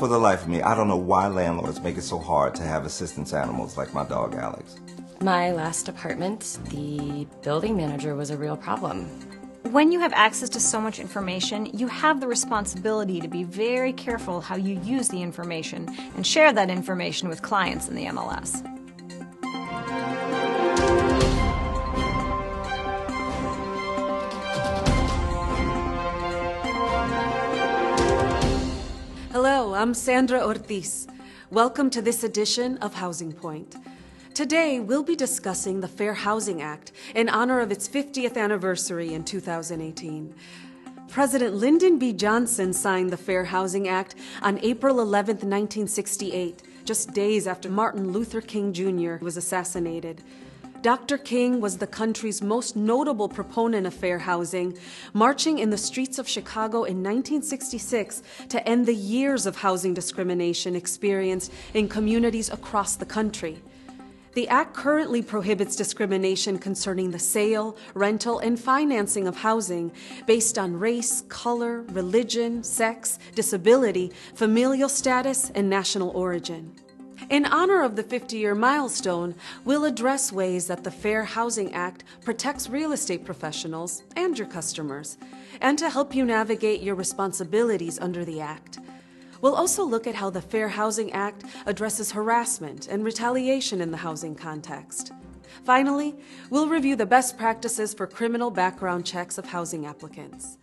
For the life of me, I don't know why landlords make it so hard to have assistance animals like my dog Alex. My last apartment, the building manager was a real problem. When you have access to so much information, you have the responsibility to be very careful how you use the information and share that information with clients in the MLS. Hello, I'm Sandra Ortiz. Welcome to this edition of Housing Point. Today, we'll be discussing the Fair Housing Act in honor of its 50th anniversary in 2018. President Lyndon B. Johnson signed the Fair Housing Act on April 11, 1968, just days after Martin Luther King Jr. was assassinated. Dr. King was the country's most notable proponent of fair housing, marching in the streets of Chicago in 1966 to end the years of housing discrimination experienced in communities across the country. The Act currently prohibits discrimination concerning the sale, rental, and financing of housing based on race, color, religion, sex, disability, familial status, and national origin. In honor of the 50-year milestone, we'll address ways that the Fair Housing Act protects real estate professionals and your customers, and to help you navigate your responsibilities under the Act. We'll also look at how the Fair Housing Act addresses harassment and retaliation in the housing context. Finally, we'll review the best practices for criminal background checks of housing applicants.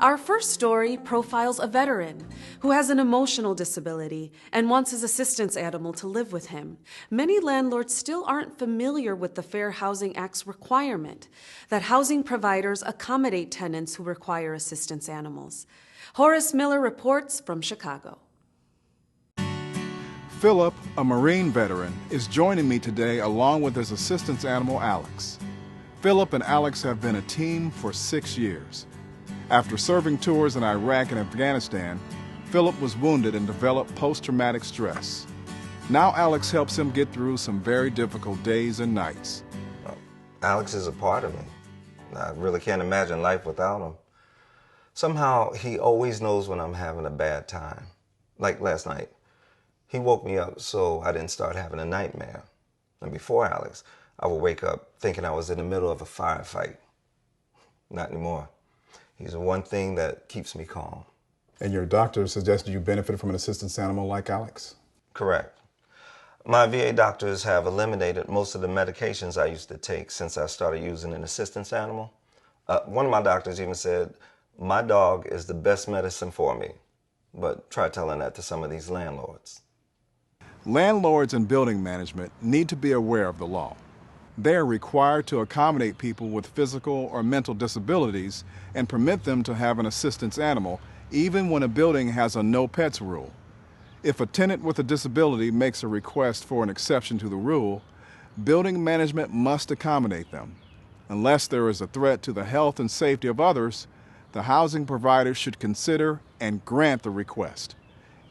Our first story profiles a veteran who has an emotional disability and wants his assistance animal to live with him. Many landlords still aren't familiar with the Fair Housing Act's requirement that housing providers accommodate tenants who require assistance animals. Horace Miller reports from Chicago. Philip, a Marine veteran, is joining me today along with his assistance animal, Alex. Philip and Alex have been a team for 6 years. After serving tours in Iraq and Afghanistan, Philip was wounded and developed post-traumatic stress. Now Alex helps him get through some very difficult days and nights. Alex is a part of me. I really can't imagine life without him. Somehow, he always knows when I'm having a bad time. Like last night, he woke me up so I didn't start having a nightmare. And before Alex, I would wake up thinking I was in the middle of a firefight. Not anymore. He's the one thing that keeps me calm. And your doctor suggested you benefit from an assistance animal like Alex? Correct. My VA doctors have eliminated most of the medications I used to take since I started using an assistance animal. One of my doctors even said, my dog is the best medicine for me. But try telling that to some of these landlords. Landlords and building management need to be aware of the law. They are required to accommodate people with physical or mental disabilities and permit them to have an assistance animal, even when a building has a no pets rule. If a tenant with a disability makes a request for an exception to the rule, building management must accommodate them. Unless there is a threat to the health and safety of others, the housing provider should consider and grant the request.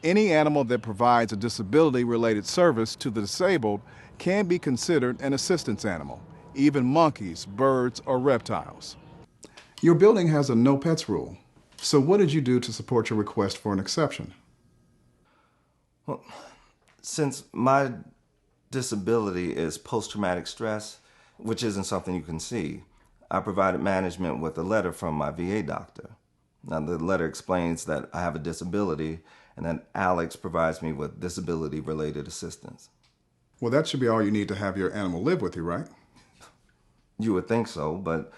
Any animal that provides a disability-related service to the disabled can be considered an assistance animal, even monkeys, birds, or reptiles. Your building has a no pets rule, so what did you do to support your request for an exception? Well, since my disability is post-traumatic stress, which isn't something you can see, I provided management with a letter from my VA doctor. Now, the letter explains that I have a disability and that Alex provides me with disability-related assistance. Well, that should be all you need to have your animal live with you, right? You would think so, but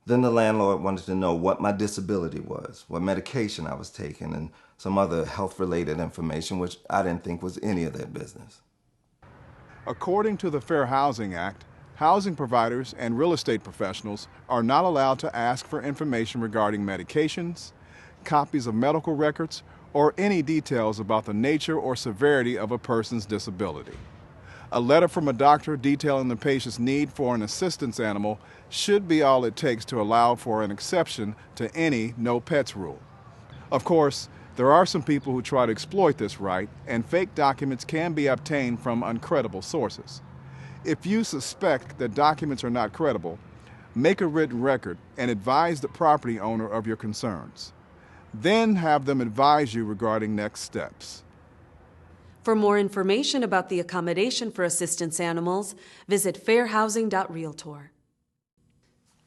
then the landlord wanted to know what my disability was, what medication I was taking, and some other health-related information, which I didn't think was any of their business. According to the Fair Housing Act, housing providers and real estate professionals are not allowed to ask for information regarding medications, copies of medical records, or any details about the nature or severity of a person's disability. A letter from a doctor detailing the patient's need for an assistance animal should be all it takes to allow for an exception to any no pets rule. Of course, there are some people who try to exploit this right, and fake documents can be obtained from uncredible sources. If you suspect that documents are not credible, make a written record and advise the property owner of your concerns. Then have them advise you regarding next steps. For more information about the accommodation for assistance animals, visit fairhousing.realtor.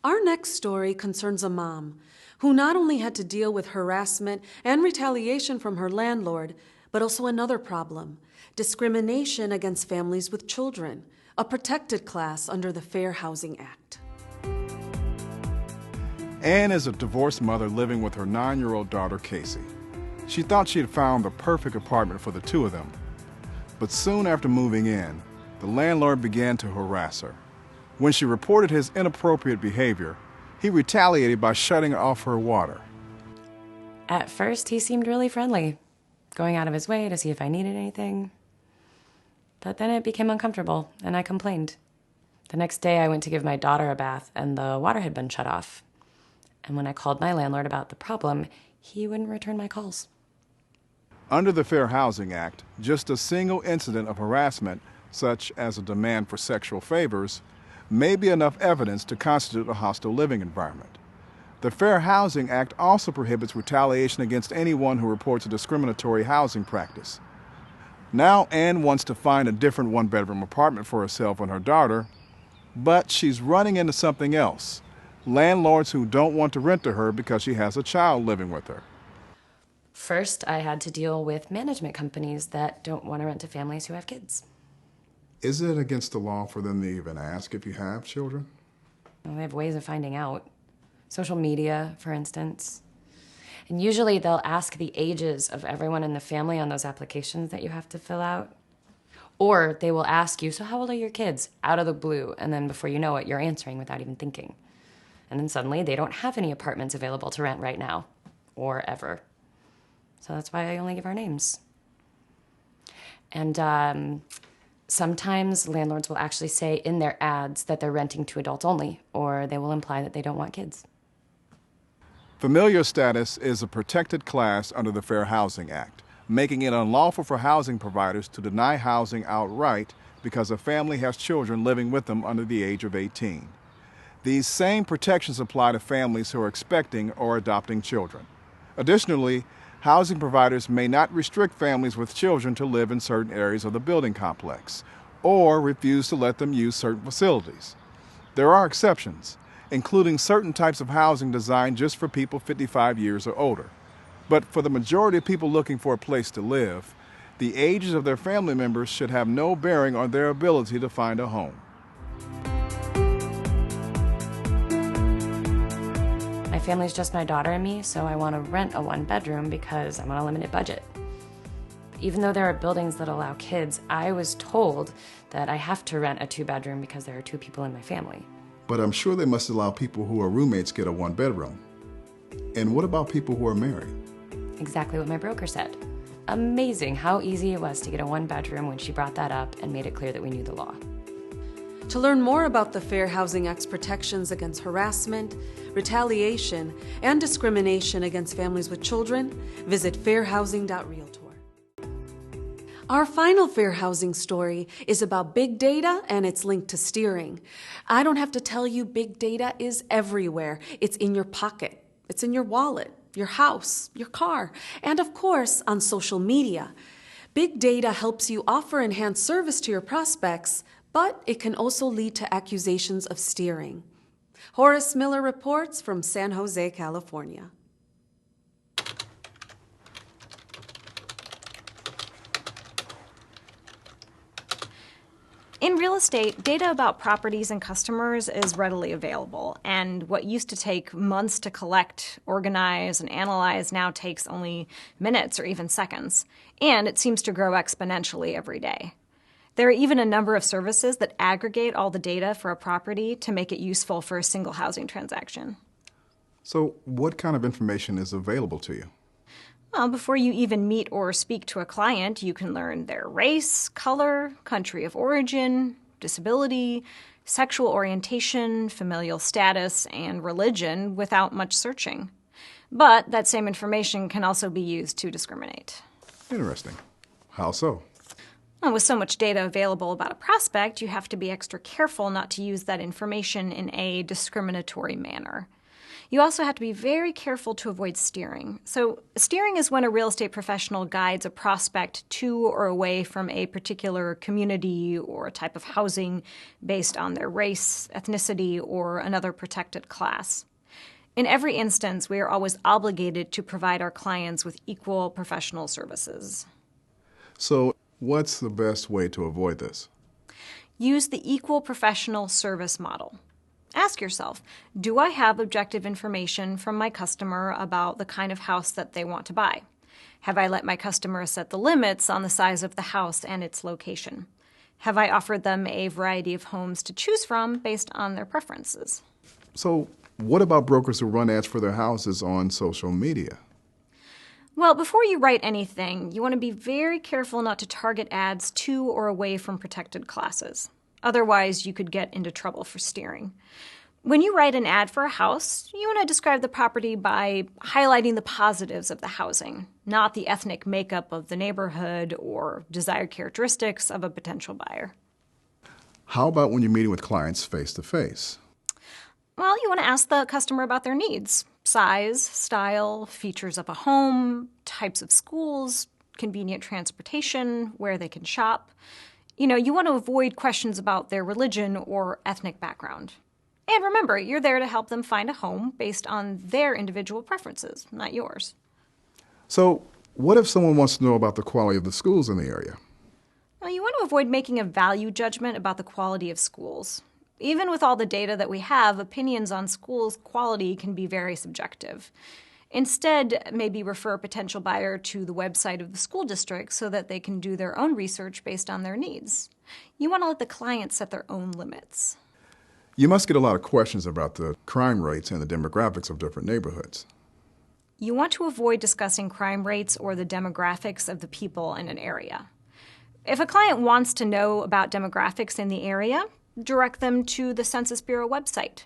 Our next story concerns a mom who not only had to deal with harassment and retaliation from her landlord, but also another problem: discrimination against families with children, a protected class under the Fair Housing Act. Anne is a divorced mother living with her 9-year-old daughter, Casey. She thought she had found the perfect apartment for the two of them. But soon after moving in, the landlord began to harass her. When she reported his inappropriate behavior, he retaliated by shutting off her water. At first, he seemed really friendly, going out of his way to see if I needed anything. But then it became uncomfortable, and I complained. The next day, I went to give my daughter a bath, and the water had been shut off. And when I called my landlord about the problem, he wouldn't return my calls. Under the Fair Housing Act, just a single incident of harassment, such as a demand for sexual favors, may be enough evidence to constitute a hostile living environment. The Fair Housing Act also prohibits retaliation against anyone who reports a discriminatory housing practice. Now Anne wants to find a different one-bedroom apartment for herself and her daughter, but she's running into something else: landlords who don't want to rent to her because she has a child living with her. First, I had to deal with management companies that don't want to rent to families who have kids. Is it against the law for them to even ask if you have children? Well, they have ways of finding out. Social media, for instance. And usually they'll ask the ages of everyone in the family on those applications that you have to fill out. Or they will ask you, so how old are your kids? Out of the blue. And then before you know it, you're answering without even thinking. And then suddenly they don't have any apartments available to rent right now. Or ever. So that's why I only give our names. And sometimes landlords will actually say in their ads that they're renting to adults only, or they will imply that they don't want kids. Familiar status is a protected class under the Fair Housing Act, making it unlawful for housing providers to deny housing outright because a family has children living with them under the age of 18. These same protections apply to families who are expecting or adopting children. Additionally, housing providers may not restrict families with children to live in certain areas of the building complex or refuse to let them use certain facilities. There are exceptions, including certain types of housing designed just for people 55 years or older. But for the majority of people looking for a place to live, the ages of their family members should have no bearing on their ability to find a home. My family's just my daughter and me, so I want to rent a one-bedroom because I'm on a limited budget. Even though there are buildings that allow kids, I was told that I have to rent a two-bedroom because there are two people in my family. But I'm sure they must allow people who are roommates get a one-bedroom. And what about people who are married? Exactly what my broker said. Amazing how easy it was to get a one-bedroom when she brought that up and made it clear that we knew the law. To learn more about the Fair Housing Act's protections against harassment, retaliation, and discrimination against families with children, visit fairhousing.realtor. Our final fair housing story is about big data and its link to steering. I don't have to tell you, big data is everywhere. It's in your pocket, it's in your wallet, your house, your car, and of course, on social media. Big data helps you offer enhanced service to your prospects, but it can also lead to accusations of steering. Horace Miller reports from San Jose, California. In real estate, data about properties and customers is readily available, and what used to take months to collect, organize, and analyze now takes only minutes or even seconds, and it seems to grow exponentially every day. There are even a number of services that aggregate all the data for a property to make it useful for a single housing transaction. So what kind of information is available to you? Well, before you even meet or speak to a client, you can learn their race, color, country of origin, disability, sexual orientation, familial status, and religion without much searching. But that same information can also be used to discriminate. Interesting. How so? Well, with so much data available about a prospect, you have to be extra careful not to use that information in a discriminatory manner. You also have to be very careful to avoid steering. So, steering is when a real estate professional guides a prospect to or away from a particular community or a type of housing based on their race, ethnicity, or another protected class. In every instance, we are always obligated to provide our clients with equal professional services. So, what's the best way to avoid this? Use the equal professional service model. Ask yourself, do I have objective information from my customer about the kind of house that they want to buy? Have I let my customer set the limits on the size of the house and its location? Have I offered them a variety of homes to choose from based on their preferences? So, what about brokers who run ads for their houses on social media? Well, before you write anything, you want to be very careful not to target ads to or away from protected classes. Otherwise, you could get into trouble for steering. When you write an ad for a house, you want to describe the property by highlighting the positives of the housing, not the ethnic makeup of the neighborhood or desired characteristics of a potential buyer. How about when you're meeting with clients face to face? Well, you want to ask the customer about their needs: size, style, features of a home, types of schools, convenient transportation, where they can shop. You want to avoid questions about their religion or ethnic background. And remember, you're there to help them find a home based on their individual preferences, not yours. So, what if someone wants to know about the quality of the schools in the area? Well, you want to avoid making a value judgment about the quality of schools. Even with all the data that we have, opinions on schools' quality can be very subjective. Instead, maybe refer a potential buyer to the website of the school district so that they can do their own research based on their needs. You want to let the client set their own limits. You must get a lot of questions about the crime rates and the demographics of different neighborhoods. You want to avoid discussing crime rates or the demographics of the people in an area. If a client wants to know about demographics in the area, direct them to the Census Bureau website.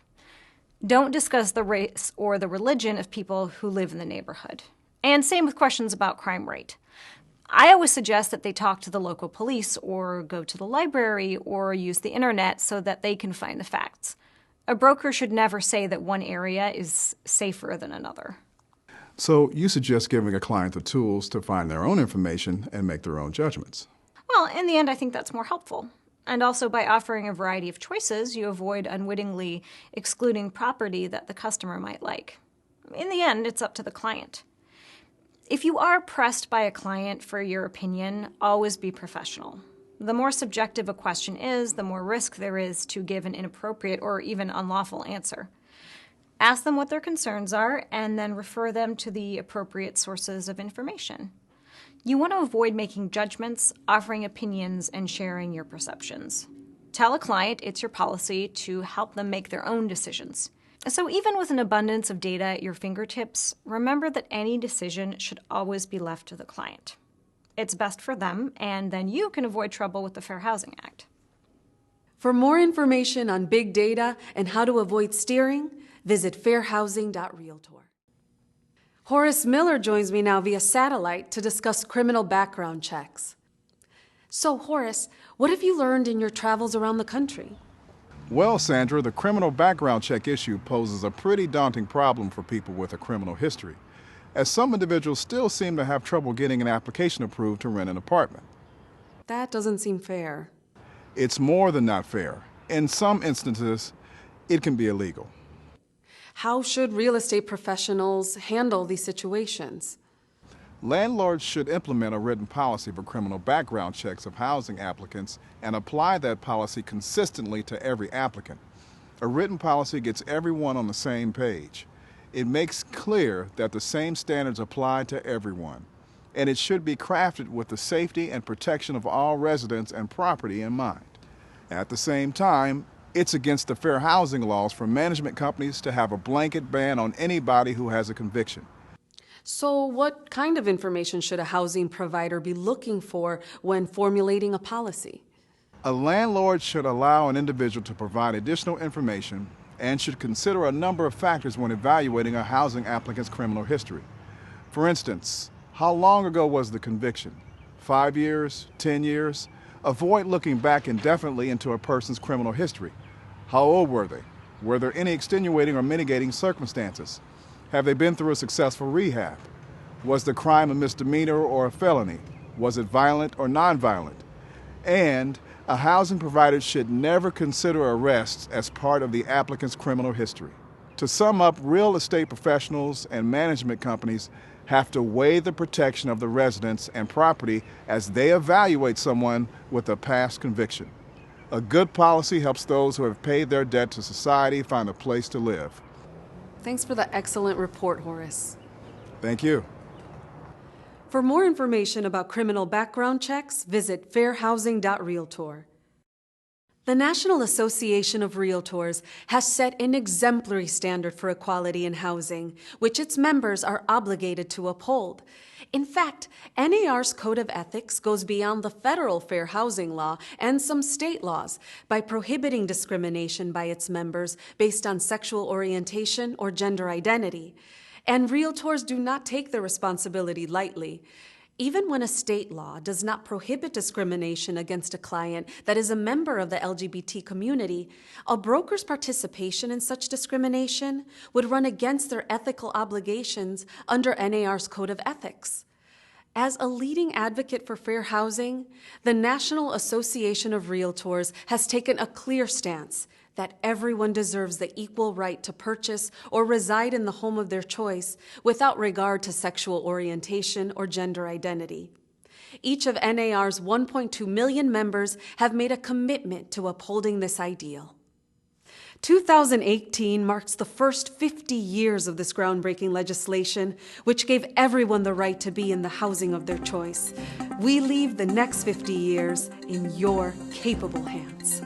Don't discuss the race or the religion of people who live in the neighborhood. And same with questions about crime rate. I always suggest that they talk to the local police or go to the library or use the internet so that they can find the facts. A broker should never say that one area is safer than another. So, you suggest giving a client the tools to find their own information and make their own judgments. Well, in the end, I think that's more helpful. And also, by offering a variety of choices, you avoid unwittingly excluding property that the customer might like. In the end, it's up to the client. If you are pressed by a client for your opinion, always be professional. The more subjective a question is, the more risk there is to give an inappropriate or even unlawful answer. Ask them what their concerns are, and then refer them to the appropriate sources of information. You want to avoid making judgments, offering opinions, and sharing your perceptions. Tell a client it's your policy to help them make their own decisions. So even with an abundance of data at your fingertips, remember that any decision should always be left to the client. It's best for them, and then you can avoid trouble with the Fair Housing Act. For more information on big data and how to avoid steering, visit fairhousing.realtor. Horace Miller joins me now via satellite to discuss criminal background checks. So, Horace, what have you learned in your travels around the country? Well, Sandra, the criminal background check issue poses a pretty daunting problem for people with a criminal history, as some individuals still seem to have trouble getting an application approved to rent an apartment. That doesn't seem fair. It's more than not fair. In some instances, it can be illegal. How should real estate professionals handle these situations? Landlords should implement a written policy for criminal background checks of housing applicants and apply that policy consistently to every applicant. A written policy gets everyone on the same page. It makes clear that the same standards apply to everyone, and it should be crafted with the safety and protection of all residents and property in mind. At the same time, it's against the fair housing laws for management companies to have a blanket ban on anybody who has a conviction. So what kind of information should a housing provider be looking for when formulating a policy? A landlord should allow an individual to provide additional information and should consider a number of factors when evaluating a housing applicant's criminal history. For instance, how long ago was the conviction? 5 years? 10 years? Avoid looking back indefinitely into a person's criminal history. How old were they? Were there any extenuating or mitigating circumstances? Have they been through a successful rehab? Was the crime a misdemeanor or a felony? Was it violent or nonviolent? And a housing provider should never consider arrests as part of the applicant's criminal history. To sum up, real estate professionals and management companies have to weigh the protection of the residents and property as they evaluate someone with a past conviction. A good policy helps those who have paid their debt to society find a place to live. Thanks for the excellent report, Horace. Thank you. For more information about criminal background checks, visit fairhousing.realtor. The National Association of Realtors has set an exemplary standard for equality in housing, which its members are obligated to uphold. In fact, NAR's Code of Ethics goes beyond the federal fair housing law and some state laws by prohibiting discrimination by its members based on sexual orientation or gender identity. And realtors do not take their responsibility lightly. Even when a state law does not prohibit discrimination against a client that is a member of the LGBT community, a broker's participation in such discrimination would run against their ethical obligations under NAR's Code of Ethics. As a leading advocate for fair housing, the National Association of Realtors has taken a clear stance that everyone deserves the equal right to purchase or reside in the home of their choice without regard to sexual orientation or gender identity. Each of NAR's 1.2 million members have made a commitment to upholding this ideal. 2018 marks the first 50 years of this groundbreaking legislation, which gave everyone the right to be in the housing of their choice. We leave the next 50 years in your capable hands.